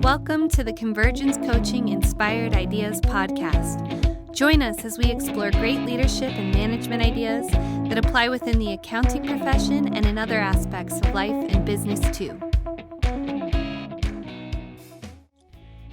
Welcome to the Convergence Coaching Inspired Ideas podcast. Join us as we explore great leadership and management ideas that apply within the accounting profession and in other aspects of life and business too.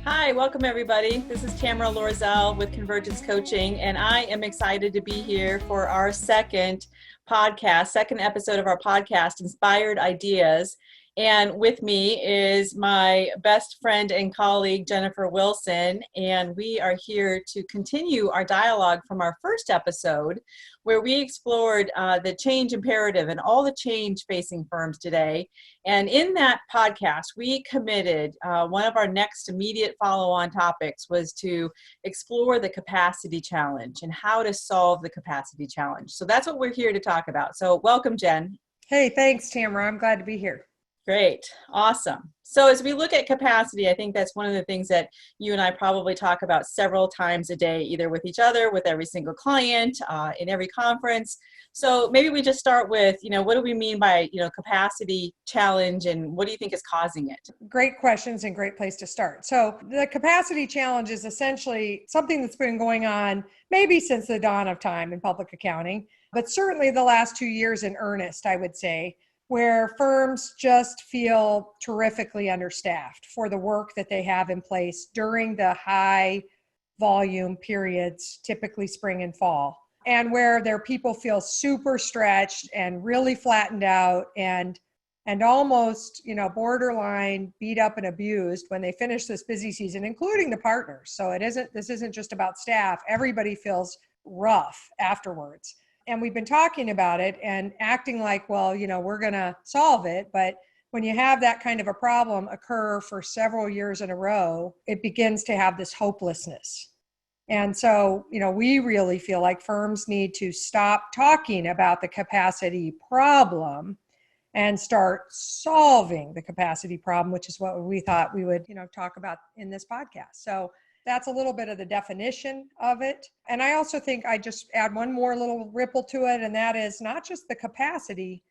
Hi, welcome everybody. This is Tamara Lorzell with Convergence Coaching, and I am excited to be here for our second episode of our podcast, Inspired Ideas. And with me is my best friend and colleague, Jennifer Wilson, and we are here to continue our dialogue from our first episode, where we explored the change imperative and all the change facing firms today. And in that podcast, we committed one of our next immediate follow-on topics was to explore the capacity challenge and how to solve the capacity challenge. So that's what we're here to talk about. So welcome, Jen. Hey, thanks, Tamara. I'm glad to be here. Great. Awesome. So as we look at capacity, I think that's one of the things that you and I probably talk about several times a day, either with each other, with every single client, in every conference. So maybe we just start with, what do we mean by, capacity challenge, and what do you think is causing it? Great questions and great place to start. So the capacity challenge is essentially something that's been going on maybe since the dawn of time in public accounting, but certainly the last 2 years in earnest, I would say, where firms just feel terrifically understaffed for the work that they have in place during the high volume periods, typically spring and fall, and where their people feel super stretched and really flattened out and almost, borderline beat up and abused when they finish this busy season, including the partners. So this isn't just about staff. Everybody feels rough afterwards. And we've been talking about it and acting like, well, we're going to solve it. But when you have that kind of a problem occur for several years in a row, it begins to have this hopelessness. And so, we really feel like firms need to stop talking about the capacity problem and start solving the capacity problem, which is what we thought we would, talk about in this podcast. So that's a little bit of the definition of it. And I also think I just add one more little ripple to it, and that is not just the capacity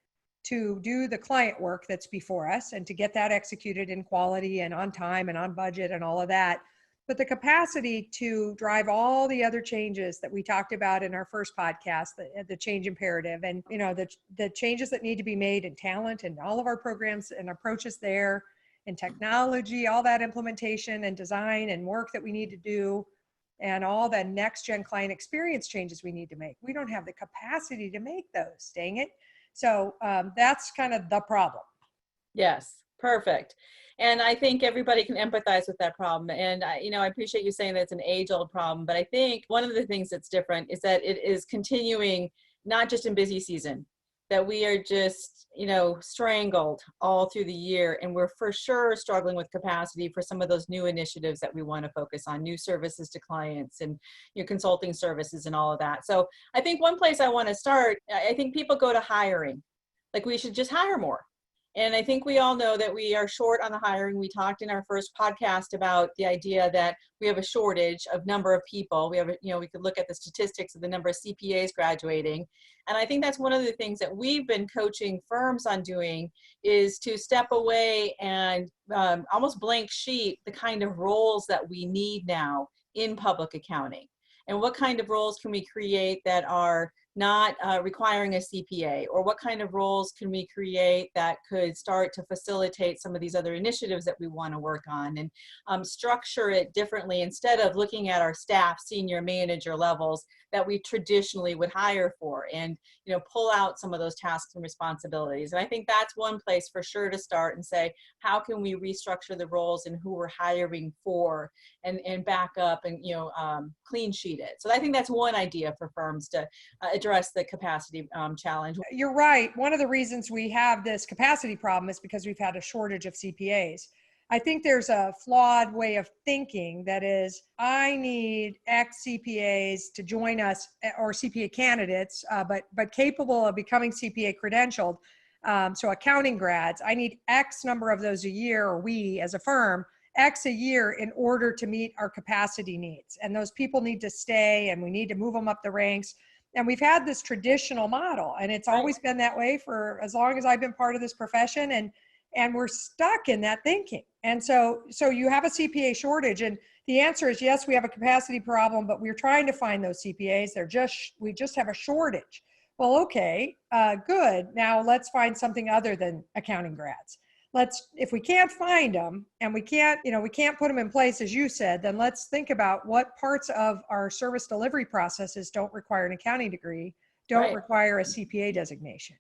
to do the client work that's before us and to get that executed in quality and on time and on budget and all of that, but the capacity to drive all the other changes that we talked about in our first podcast, the change imperative, and the changes that need to be made in talent and all of our programs and approaches there, and technology, all that implementation and design and work that we need to do, and all the next gen client experience changes we need to make. We don't have the capacity to make those, dang it. So that's kind of the problem. Yes, perfect. And I think everybody can empathize with that problem. And I appreciate you saying that it's an age-old problem, but I think one of the things that's different is that it is continuing, not just in busy season, that we are just, strangled all through the year. And we're for sure struggling with capacity for some of those new initiatives that we want to focus on, new services to clients and consulting services and all of that. So I think one place I want to start, I think people go to hiring, like we should just hire more. And I think we all know that we are short on the hiring. We talked in our first podcast about the idea that we have a shortage of number of people. We have, we could look at the statistics of the number of CPAs graduating. And I think that's one of the things that we've been coaching firms on doing is to step away and almost blank sheet the kind of roles that we need now in public accounting. And what kind of roles can we create that are not requiring a CPA, or what kind of roles can we create that could start to facilitate some of these other initiatives that we want to work on, and structure it differently instead of looking at our staff, senior manager levels that we traditionally would hire for, and pull out some of those tasks and responsibilities. And I think that's one place for sure to start and say, how can we restructure the roles and who we're hiring for, and back up and clean sheet it. So I think that's one idea for firms to address the capacity challenge. You're right. One of the reasons we have this capacity problem is because we've had a shortage of CPAs. I think there's a flawed way of thinking that is, I need X CPAs to join us, or CPA candidates, but capable of becoming CPA credentialed. So accounting grads, I need X number of those a year, or we as a firm, X a year in order to meet our capacity needs. And those people need to stay, and we need to move them up the ranks. And we've had this traditional model, and it's always been that way for as long as I've been part of this profession. And we're stuck in that thinking. And so you have a CPA shortage, and the answer is yes, we have a capacity problem, but we're trying to find those CPAs. We just have a shortage. Well, okay, good. Now let's find something other than accounting grads. If we can't find them and we can't put them in place, as you said, then let's think about what parts of our service delivery processes don't require an accounting degree, don't require a CPA designation.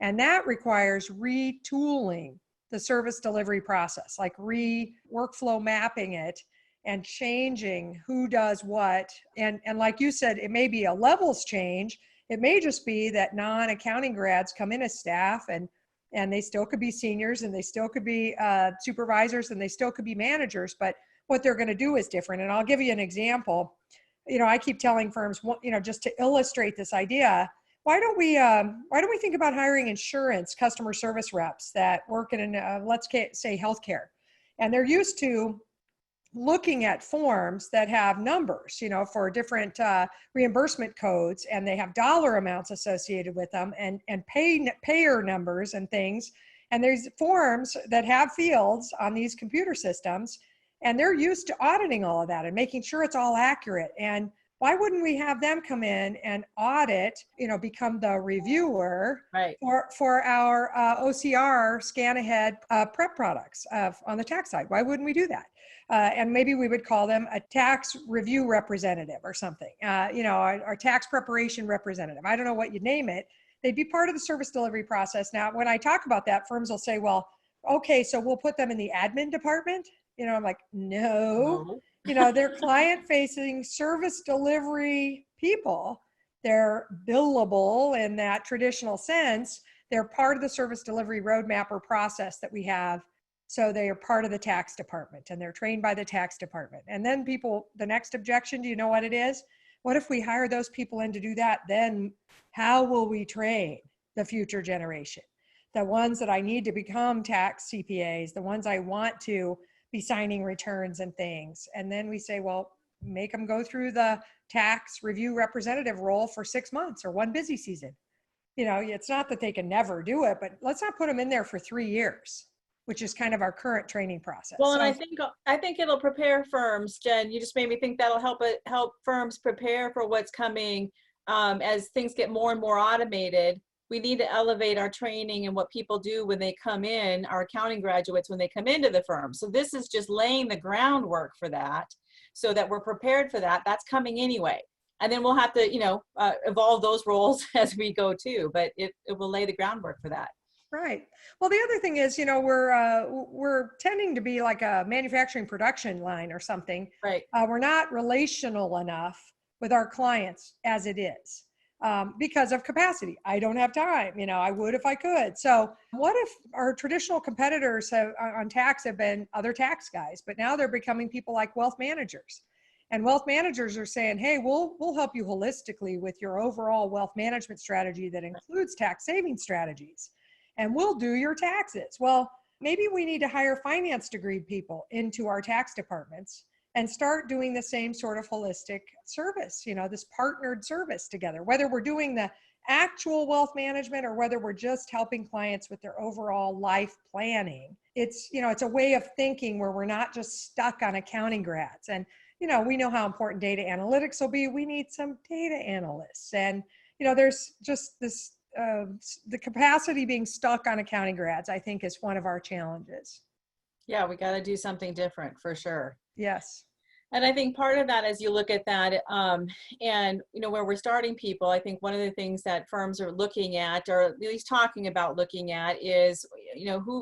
And that requires retooling the service delivery process, like workflow mapping it and changing who does what. And like you said, it may be a levels change. It may just be that non-accounting grads come in as staff and they still could be seniors and they still could be supervisors and they still could be managers, but what they're going to do is different. And I'll give you an example. I keep telling firms, just to illustrate this idea, why don't we think about hiring insurance customer service reps that work in, let's say, healthcare, and they're used to looking at forms that have numbers, for different reimbursement codes, and they have dollar amounts associated with them and payer numbers and things. And there's forms that have fields on these computer systems, and they're used to auditing all of that and making sure it's all accurate. And why wouldn't we have them come in and audit, become the reviewer for our OCR scan ahead prep products on the tax side? Why wouldn't we do that? And maybe we would call them a tax review representative or something, our tax preparation representative. I don't know what you'd name it. They'd be part of the service delivery process. Now, when I talk about that, firms will say, well, okay, so we'll put them in the admin department. I'm like, no. They're client-facing service delivery people. They're billable in that traditional sense. They're part of the service delivery roadmap or process that we have. So they are part of the tax department and they're trained by the tax department. And then the next objection, do you know what it is? What if we hire those people in to do that? Then how will we train the future generation? The ones that I need to become tax CPAs, the ones I want to be signing returns and things. And then we say, well, make them go through the tax review representative role for 6 months or one busy season. It's not that they can never do it, but let's not put them in there for 3 years, which is kind of our current training process. Well, and I think it'll prepare firms, Jen. You just made me think that'll help firms prepare for what's coming as things get more and more automated. We need to elevate our training and what people do when they come in, our accounting graduates, when they come into the firm. So this is just laying the groundwork for that so that we're prepared for that. That's coming anyway. And then we'll have to, evolve those roles as we go too, but it will lay the groundwork for that. Right. Well, the other thing is, we're tending to be like a manufacturing production line or something. Right. We're not relational enough with our clients as it is. Because of capacity. I don't have time. I would if I could. So what if our traditional competitors on tax have been other tax guys, but now they're becoming people like wealth managers. And wealth managers are saying, hey, we'll help you holistically with your overall wealth management strategy that includes tax saving strategies. And we'll do your taxes. Well, maybe we need to hire finance degree people into our tax departments and start doing the same sort of holistic service, this partnered service together, whether we're doing the actual wealth management or whether we're just helping clients with their overall life planning. It's a way of thinking where we're not just stuck on accounting grads. And, we know how important data analytics will be. We need some data analysts. And, there's just this, the capacity being stuck on accounting grads, I think, is one of our challenges. Yeah, we got to do something different for sure. Yes. And I think part of that, as you look at that, and where we're starting people, I think one of the things that firms are looking at, or at least talking about looking at, is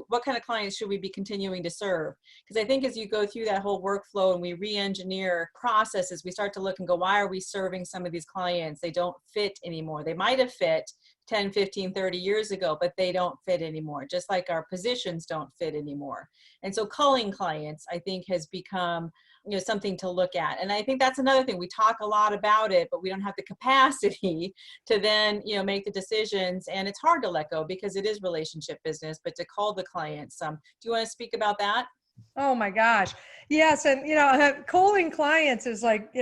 what kind of clients should we be continuing to serve? Because I think as you go through that whole workflow and we re-engineer processes, we start to look and go, why are we serving some of these clients? They don't fit anymore. They might have fit 10, 15, 30 years ago, but they don't fit anymore, just like our positions don't fit anymore. And so culling clients, I think, has become something to look at. And I think that's another thing. We talk a lot about it, but we don't have the capacity to then, make the decisions. And it's hard to let go because it is relationship business, but to call the clients. Do you want to speak about that? Oh my gosh. Yes. And, calling clients is like,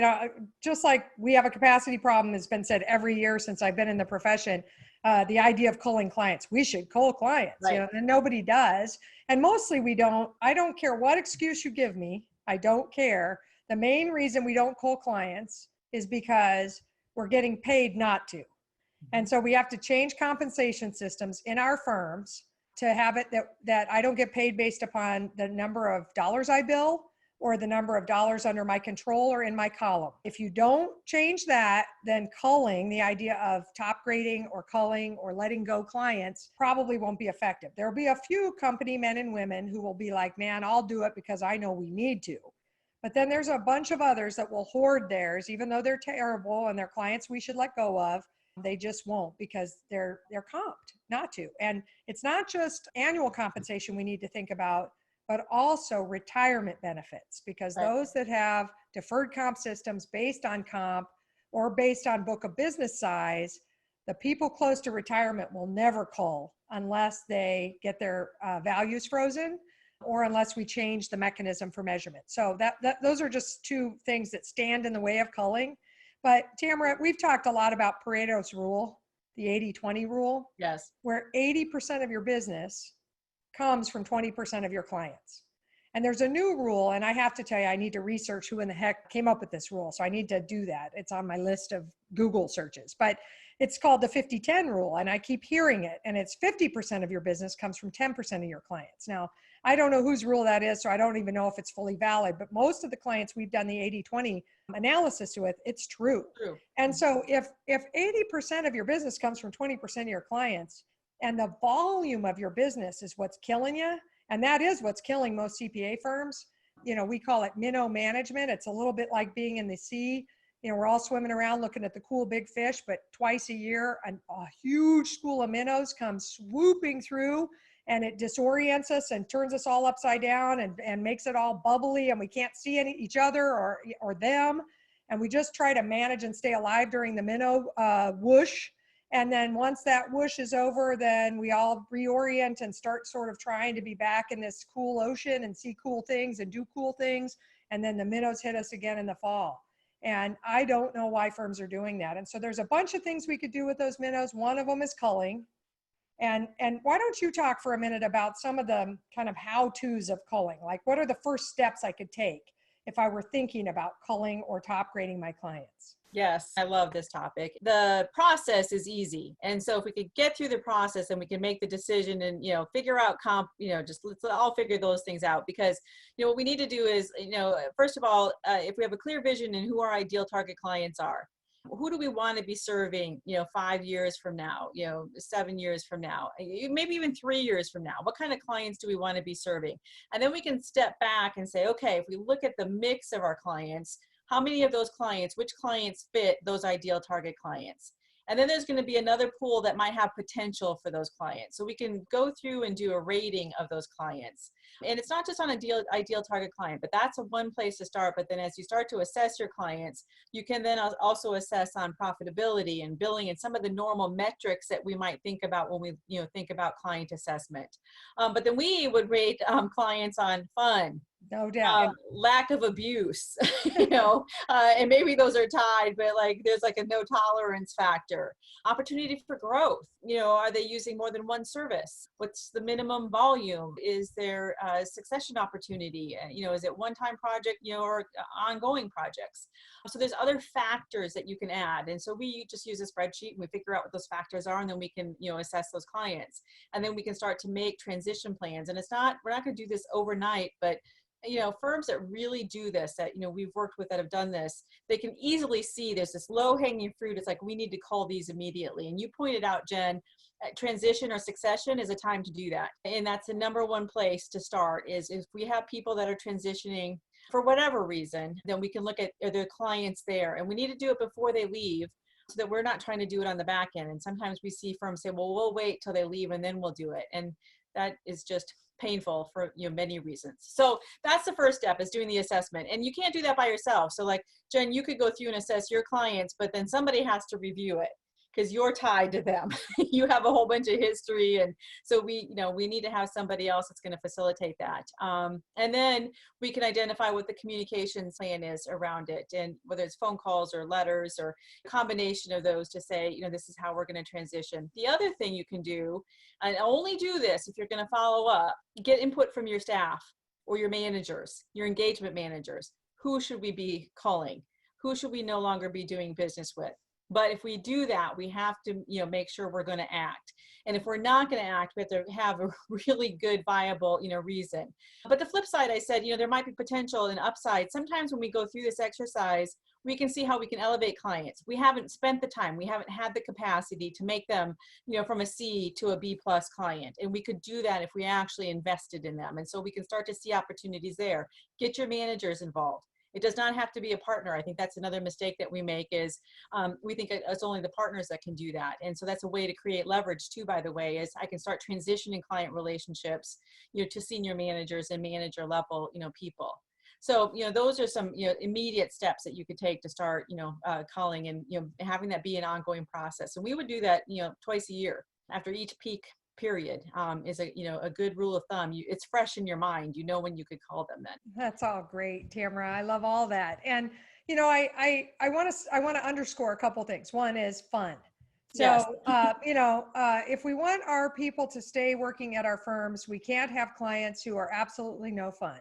just like we have a capacity problem, has been said every year since I've been in the profession. the idea of culling clients. We should cull clients, Right. and nobody does. And mostly we don't. I don't care what excuse you give me. I don't care. The main reason we don't cull clients is because we're getting paid not to. And so we have to change compensation systems in our firms to have it that I don't get paid based upon the number of dollars I bill or the number of dollars under my control or in my column. If you don't change that, then culling, the idea of top grading or culling or letting go clients, probably won't be effective. There'll be a few company men and women who will be like, man, I'll do it because I know we need to. But then there's a bunch of others that will hoard theirs, even though they're terrible and they're clients we should let go of. They just won't because they're comped not to. And it's not just annual compensation we need to think about, but also retirement benefits, because Right. those that have deferred comp systems based on comp or based on book of business size, the people close to retirement will never cull unless they get their values frozen or unless we change the mechanism for measurement. So those are just two things that stand in the way of culling. But Tamara, we've talked a lot about Pareto's rule, the 80-20 rule, Yes. where 80% of your business comes from 20% of your clients. And there's a new rule, and I have to tell you, I need to research who in the heck came up with this rule. So I need to do that. It's on my list of Google searches, but it's called the 50-10 rule. And I keep hearing it. And it's 50% of your business comes from 10% of your clients. Now, I don't know whose rule that is, so I don't even know if it's fully valid, but most of the clients we've done the 80-20 analysis with, it's true. True. And so if 80% of your business comes from 20% of your clients, and the volume of your business is what's killing you, and that is what's killing most CPA firms. We call it minnow management. It's a little bit like being in the sea. We're all swimming around looking at the cool big fish, but twice a year, a huge school of minnows comes swooping through, and it disorients us and turns us all upside down and makes it all bubbly, and we can't see each other or them. And we just try to manage and stay alive during the minnow whoosh. And then once that whoosh is over, then we all reorient and start sort of trying to be back in this cool ocean and see cool things and do cool things. And then the minnows hit us again in the fall. And I don't know why firms are doing that. And so there's a bunch of things we could do with those minnows. One of them is culling. And why don't you talk for a minute about some of the kind of how-tos of culling? Like, what are the first steps I could take if I were thinking about culling or top grading my clients? Yes, I love this topic. The process is easy. And so if we could get through the process and we can make the decision and, figure out comp, just let's all figure those things out, because, what we need to do is, first of all, if we have a clear vision in who our ideal target clients are, who do we want to be serving, 5 years from now, 7 years from now, maybe even 3 years from now? What kind of clients do we want to be serving? And then we can step back and say, okay, if we look at the mix of our clients, how many of those clients, which clients fit those ideal target clients? And then there's going to be another pool that might have potential for those clients. So we can go through and do a rating of those clients. And it's not just on a ideal target client, but that's one place to start. But then as you start to assess your clients, you can then also assess on profitability and billing and some of the normal metrics that we might think about when we think about client assessment. But then we would rate clients on fun, no doubt. lack of abuse, and maybe those are tied, but there's a no tolerance factor, opportunity for growth. Are they using more than one service? What's the minimum volume? Is there succession opportunity? Is it one-time project, or ongoing projects? So there's other factors that you can add. And so we just use a spreadsheet and we figure out what those factors are, and then we can, assess those clients. And then we can start to make transition plans. And we're not going to do this overnight, but firms that really do this, that, we've worked with that have done this, they can easily see there's this low hanging fruit. It's like, we need to call these immediately. And you pointed out, Jen, transition or succession is a time to do that. And that's the number one place to start, is if we have people that are transitioning for whatever reason, then we can look at, are there clients there? And we need to do it before they leave, so that we're not trying to do it on the back end. And sometimes we see firms say, well, we'll wait till they leave and then we'll do it. And that is just painful for many reasons. So that's the first step, is doing the assessment. And you can't do that by yourself. So Jen, you could go through and assess your clients, but then somebody has to review it. because you're tied to them. You have a whole bunch of history. And so we need to have somebody else that's going to facilitate that. And then we can identify what the communications plan is around it, and whether it's phone calls or letters or a combination of those to say, this is how we're going to transition. The other thing you can do, and only do this if you're going to follow up, get input from your staff or your managers, your engagement managers. Who should we be calling? Who should we no longer be doing business with? But if we do that, we have to, make sure we're going to act. And if we're not going to act, we have to have a really good, viable, reason. But the flip side, I said, there might be potential and upside. Sometimes when we go through this exercise, we can see how we can elevate clients. We haven't spent the time. We haven't had the capacity to make them, from a C to a B+ client. And we could do that if we actually invested in them. And so we can start to see opportunities there. Get your managers involved. It does not have to be a partner. I think that's another mistake that we make is we think it's only the partners that can do that. And so that's a way to create leverage too, by the way, is I can start transitioning client relationships, to senior managers and manager level, people. So, those are some, immediate steps that you could take to start, calling and, having that be an ongoing process. And we would do that, twice a year after each peak period is a good rule of thumb. It's fresh in your mind, when you could call them then. That's all great, Tamara. I love all that. And, I want to underscore a couple things. One is fun. So, Yes. If we want our people to stay working at our firms, we can't have clients who are absolutely no fun.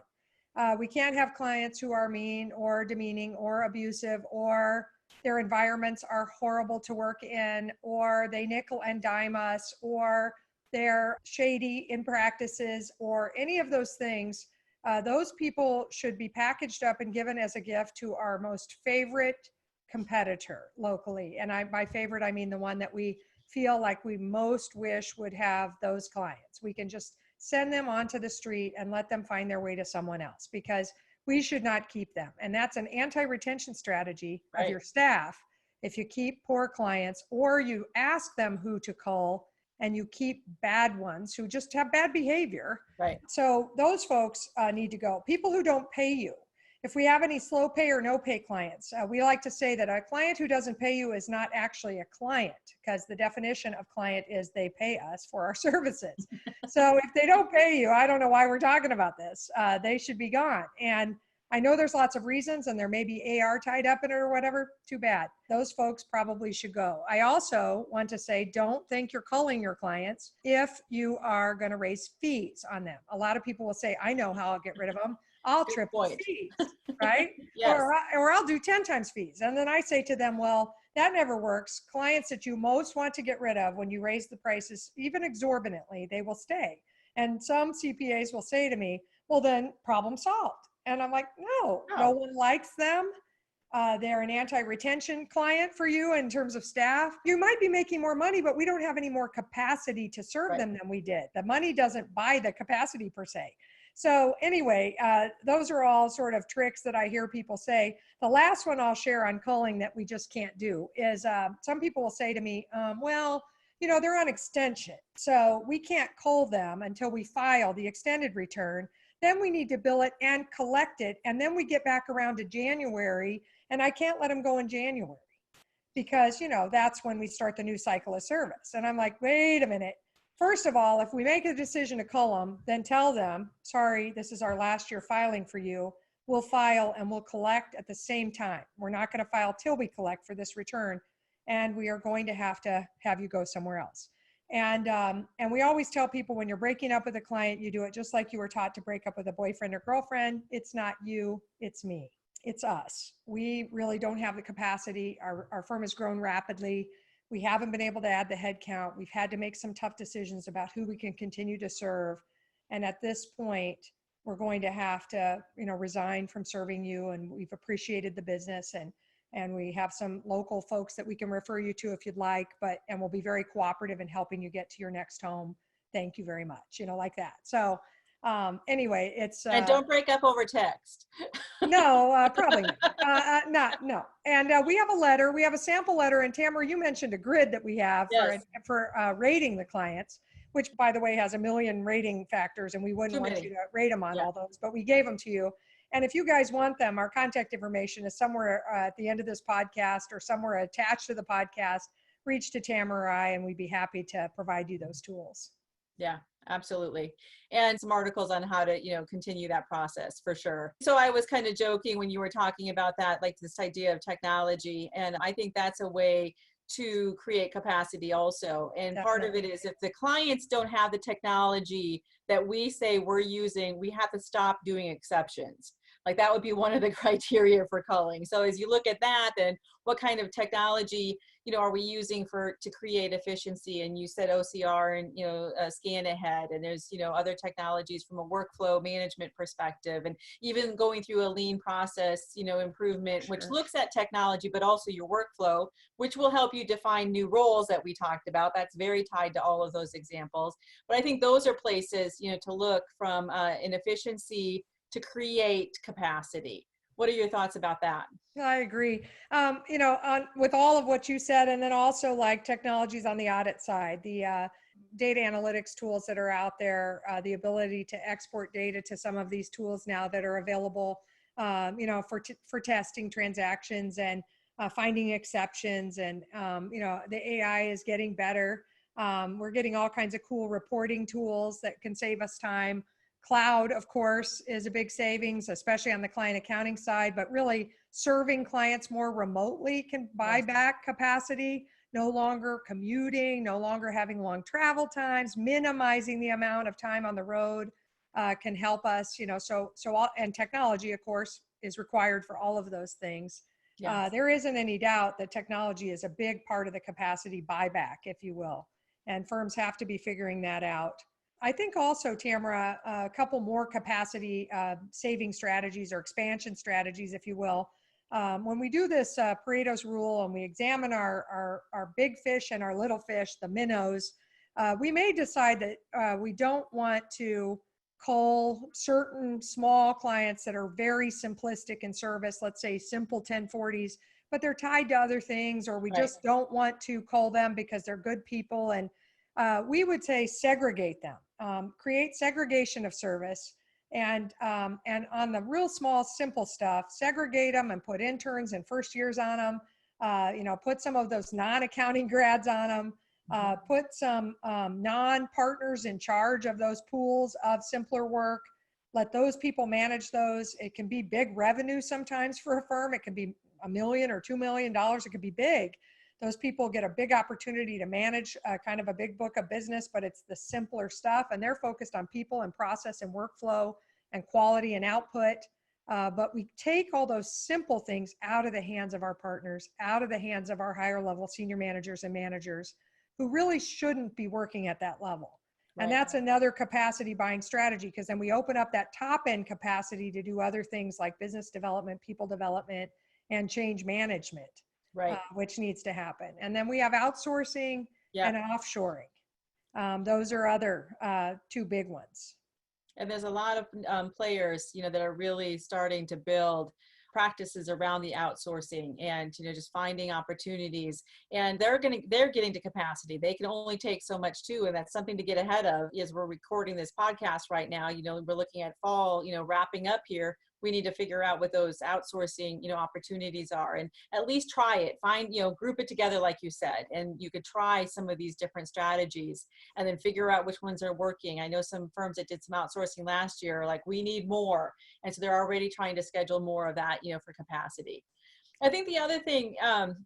We can't have clients who are mean or demeaning or abusive, or their environments are horrible to work in, or they nickel and dime us, or they're shady in practices, or any of those things. Those people should be packaged up and given as a gift to our most favorite competitor locally. And by favorite, I mean the one that we feel like we most wish would have those clients. We can just send them onto the street and let them find their way to someone else, because we should not keep them. And that's an anti-retention strategy of your staff. If you keep poor clients, or you ask them who to call and you keep bad ones who just have bad behavior. Right. So those folks need to go. People who don't pay you. If we have any slow pay or no pay clients, we like to say that a client who doesn't pay you is not actually a client, because the definition of client is they pay us for our services. So if they don't pay you, I don't know why we're talking about this. They should be gone. And I know there's lots of reasons, and there may be AR tied up in it or whatever. Too bad. Those folks probably should go. I also want to say, don't think you're culling your clients if you are going to raise fees on them. A lot of people will say, I know how I'll get rid of them. I'll triple fees, right? Yes. Or I'll do 10 times fees. And then I say to them, well, that never works. Clients that you most want to get rid of when you raise the prices, even exorbitantly, they will stay. And some CPAs will say to me, well, then problem solved. And I'm like, no one likes them. They're an anti-retention client for you in terms of staff. You might be making more money, but we don't have any more capacity to serve them than we did. The money doesn't buy the capacity per se. So anyway, those are all sort of tricks that I hear people say. The last one I'll share on culling that we just can't do is some people will say to me, well, they're on extension, so we can't cull them until we file the extended return. Then we need to bill it and collect it. And then we get back around to January, and I can't let them go in January because, that's when we start the new cycle of service. And I'm like, wait a minute. First of all, if we make a decision to cull them, then tell them, sorry, this is our last year filing for you. We'll file and we'll collect at the same time. We're not going to file till we collect for this return. And we are going to have you go somewhere else. And we always tell people, when you're breaking up with a client, you do it just like you were taught to break up with a boyfriend or girlfriend. It's not you, it's me, it's us. We really don't have the capacity. Our firm has grown rapidly. We haven't been able to add the headcount. We've had to make some tough decisions about who we can continue to serve. And at this point, we're going to have to, resign from serving you. And we've appreciated the business, and we have some local folks that we can refer you to if you'd like, and we'll be very cooperative in helping you get to your next home. Thank you very much, like that. So anyway, it's and don't break up over text. No, probably not. No. And we have a letter. We have a sample letter. And Tamara, you mentioned a grid that we have for rating the clients, which, by the way, has 1 million rating factors, and we wouldn't want you to rate them on all those, but we gave them to you. And if you guys want them, our contact information is somewhere at the end of this podcast or somewhere attached to the podcast. reach to Tamara or I, and we'd be happy to provide you those tools. Yeah, absolutely. And some articles on how to, continue that process for sure. So I was kind of joking when you were talking about that, like this idea of technology. And I think that's a way to create capacity also. And part of it is if the clients don't have the technology that we say we're using, we have to stop doing exceptions. Like that would be one of the criteria for culling. So as you look at that, then what kind of technology, are we using to create efficiency? And you said OCR and, scan ahead, and there's, other technologies from a workflow management perspective, and even going through a lean process, improvement, which looks at technology, but also your workflow, which will help you define new roles that we talked about. That's very tied to all of those examples. But I think those are places, to look from an efficiency to create capacity. What are your thoughts about that? I agree. With all of what you said, and then also like technologies on the audit side, the data analytics tools that are out there, the ability to export data to some of these tools now that are available, for testing transactions and finding exceptions. And, the AI is getting better. We're getting all kinds of cool reporting tools that can save us time. Cloud, of course, is a big savings, especially on the client accounting side, but really serving clients more remotely can buy back capacity, no longer commuting, no longer having long travel times, minimizing the amount of time on the road can help us, and technology, of course, is required for all of those things. There isn't any doubt that technology is a big part of the capacity buyback, if you will, and firms have to be figuring that out. I think also, Tamara, a couple more capacity saving strategies or expansion strategies, if you will. When we do this Pareto's rule and we examine our big fish and our little fish, the minnows, we may decide that we don't want to cull certain small clients that are very simplistic in service, let's say simple 1040s, but they're tied to other things, or we just don't want to cull them because they're good people. And we would say segregate them, create segregation of service, and on the real small, simple stuff, segregate them and put interns and first years on them. Put some of those non-accounting grads on them. Put some non-partners in charge of those pools of simpler work. Let those people manage those. It can be big revenue sometimes for a firm. It can be $1 million or $2 million. It could be big. Those people get a big opportunity to manage kind of a big book of business, but it's the simpler stuff, and they're focused on people and process and workflow and quality and output. But we take all those simple things out of the hands of our partners, out of the hands of our higher level senior managers and managers who really shouldn't be working at that level. And that's another capacity buying strategy, because then we open up that top end capacity to do other things like business development, people development, and change management. Which needs to happen. And then we have outsourcing and offshoring. Those are other two big ones. And there's a lot of players, that are really starting to build practices around the outsourcing and, just finding opportunities, and they're getting to capacity. They can only take so much too. And that's something to get ahead of. As we're recording this podcast right now, we're looking at fall, wrapping up here. We need to figure out what those outsourcing, opportunities are, and at least try it. Find, group it together, like you said, and you could try some of these different strategies and then figure out which ones are working. I know some firms that did some outsourcing last year, like, we need more. And so they're already trying to schedule more of that, for capacity. I think the other thing,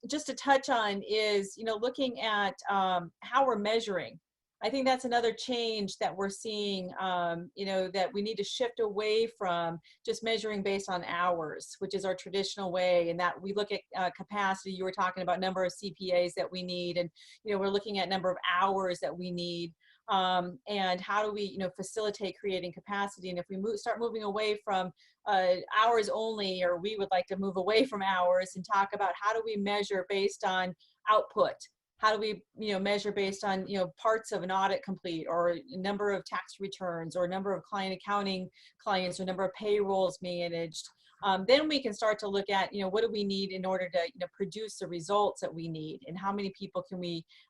just to touch on is, looking at how we're measuring. I think that's another change that we're seeing, that we need to shift away from just measuring based on hours, which is our traditional way. And that we look at capacity. You were talking about number of CPAs that we need, and, we're looking at number of hours that we need, and how do we, facilitate creating capacity. And if we start moving away from hours only, or we would like to move away from hours and talk about how do we measure based on output. How do we, measure based on, parts of an audit complete, or number of tax returns, or number of client accounting clients, or number of payrolls managed. Then we can start to look at, what do we need in order to, produce the results that we need, and how many people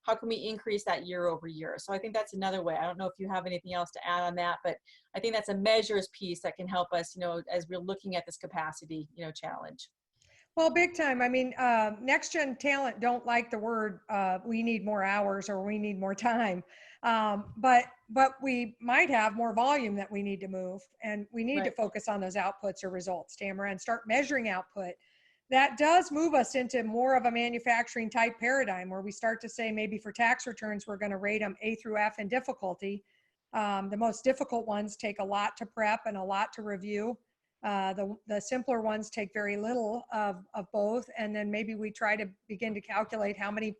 how can we increase that year over year? So I think that's another way. I don't know if you have anything else to add on that, but I think that's a measures piece that can help us, as we're looking at this capacity, challenge. Well, big time. I mean, next gen talent don't like the word we need more hours or we need more time. But we might have more volume that we need to move, and we need to Right. focus on those outputs or results, Tamara, and start measuring output. That does move us into more of a manufacturing type paradigm where we start to say maybe for tax returns, we're going to rate them A through F in difficulty. The most difficult ones take a lot to prep and a lot to review. The simpler ones take very little of both. And then maybe we try to begin to calculate how many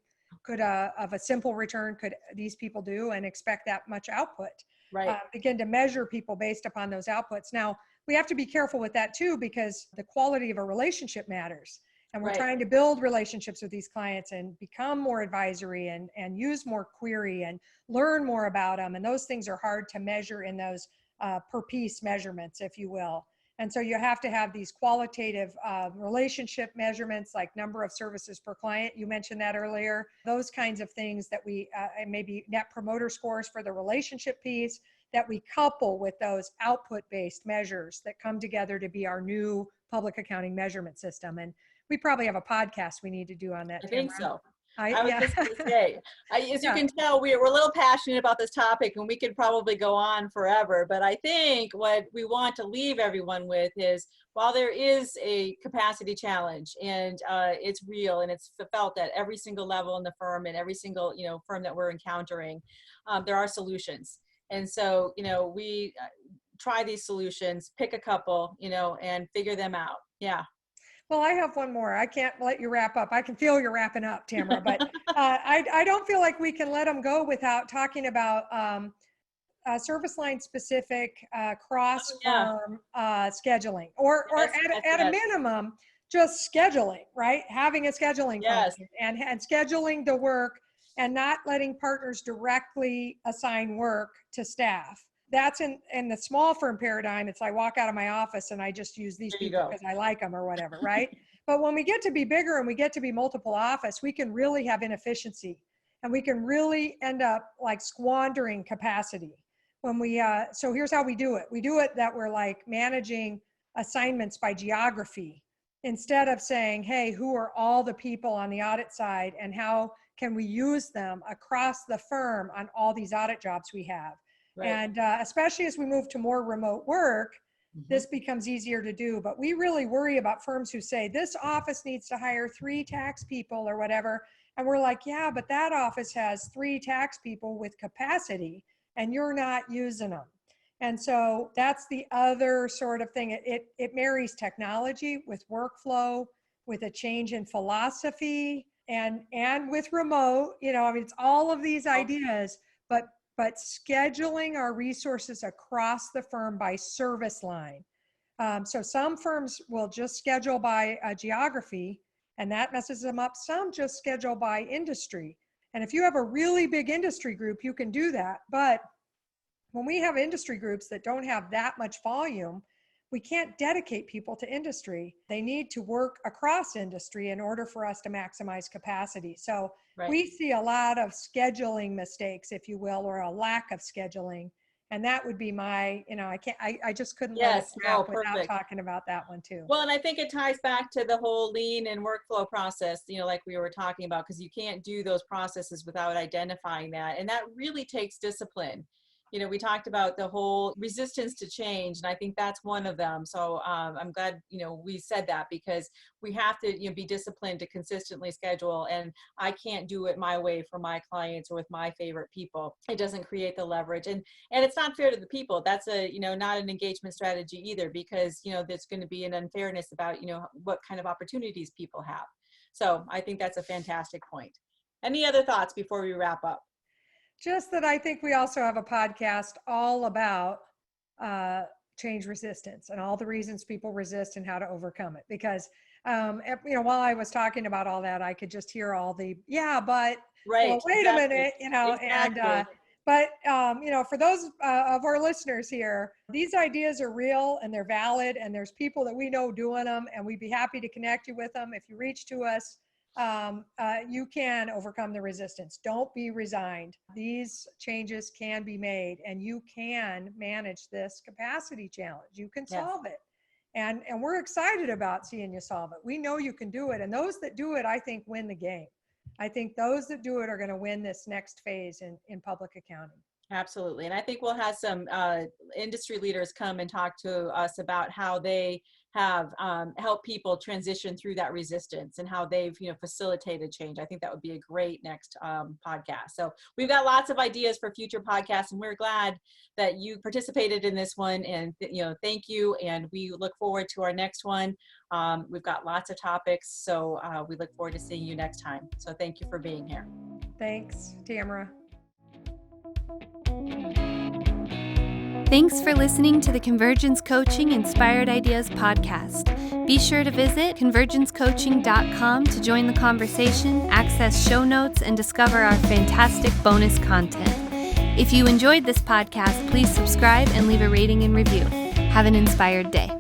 of a simple return could these people do and expect that much output. Right. Begin to measure people based upon those outputs. Now, we have to be careful with that too, because the quality of a relationship matters. And we're Right. trying to build relationships with these clients and become more advisory and use more query and learn more about them. And those things are hard to measure in those per piece measurements, if you will. And so you have to have these qualitative relationship measurements like number of services per client. You mentioned that earlier. Those kinds of things that we, maybe net promoter scores for the relationship piece, that we couple with those output-based measures that come together to be our new public accounting measurement system. And we probably have a podcast we need to do on that, I Tamara. think so. I was Yeah. just going to say, as you Yeah. can tell, we're a little passionate about this topic, and we could probably go on forever. But I think what we want to leave everyone with is, while there is a capacity challenge, and it's real and it's felt at every single level in the firm and every single firm that we're encountering, there are solutions. And so we try these solutions, pick a couple, and figure them out. Yeah. Well, I have one more. I can't let you wrap up. I can feel you're wrapping up, Tamara, but I don't feel like we can let them go without talking about service line specific cross firm scheduling, or Yes, yes, at a yes. minimum, just scheduling, right? Having a scheduling Yes. function and scheduling the work and not letting partners directly assign work to staff. That's in the small firm paradigm. It's I walk out of my office and I just use these There you people go. because I like them or whatever, right? But when we get to be bigger and we get to be multiple office, we can really have inefficiency, and we can really end up like squandering capacity. When we so here's how we do it that we're like managing assignments by geography, instead of saying, hey, who are all the people on the audit side and how can we use them across the firm on all these audit jobs we have. Right. And especially as we move to more remote work, this becomes easier to do. But we really worry about firms who say this office needs to hire 3 tax people or whatever. And we're like, yeah, but that office has 3 tax people with capacity and you're not using them. And so that's the other sort of thing. It marries technology with workflow, with a change in philosophy, and with remote, I mean, it's all of these ideas, but scheduling our resources across the firm by service line. So some firms will just schedule by geography, and that messes them up. Some just schedule by industry. And if you have a really big industry group, you can do that. But when we have industry groups that don't have that much volume, we can't dedicate people to industry. They need to work across industry in order for us to maximize capacity. So we see a lot of scheduling mistakes, if you will, or a lack of scheduling. And that would be my, I just couldn't let it wrap without talking about that one too. Well, and I think it ties back to the whole lean and workflow process, like we were talking about, because you can't do those processes without identifying that. And that really takes discipline. We talked about the whole resistance to change, and I think that's one of them. So I'm glad, we said that, because we have to be disciplined to consistently schedule, and I can't do it my way for my clients or with my favorite people. It doesn't create the leverage, and it's not fair to the people. That's not an engagement strategy either, because there's going to be an unfairness about what kind of opportunities people have. So I think that's a fantastic point. Any other thoughts before we wrap up? Just that I think we also have a podcast all about change resistance and all the reasons people resist and how to overcome it. Because, while I was talking about all that, I could just hear all the, but, well, wait a minute, exactly. but, for those of our listeners here, these ideas are real and they're valid, and there's people that we know doing them, and we'd be happy to connect you with them. If you reach to us, you can overcome the resistance. Don't be resigned. These changes can be made, and you can manage this capacity challenge. You can solve it. And we're excited about seeing you solve it. We know you can do it. And those that do it, I think, win the game. I think those that do it are going to win this next phase in public accounting. Absolutely. And I think we'll have some industry leaders come and talk to us about how they have helped people transition through that resistance and how they've, facilitated change. I think that would be a great next podcast. So we've got lots of ideas for future podcasts, and we're glad that you participated in this one. And, thank you. And we look forward to our next one. We've got lots of topics. So we look forward to seeing you next time. So thank you for being here. Thanks, Tamara. Thanks for listening to the Convergence Coaching Inspired Ideas podcast. Be sure to visit convergencecoaching.com to join the conversation, access show notes, and discover our fantastic bonus content. If you enjoyed this podcast, please subscribe and leave a rating and review. Have an inspired day.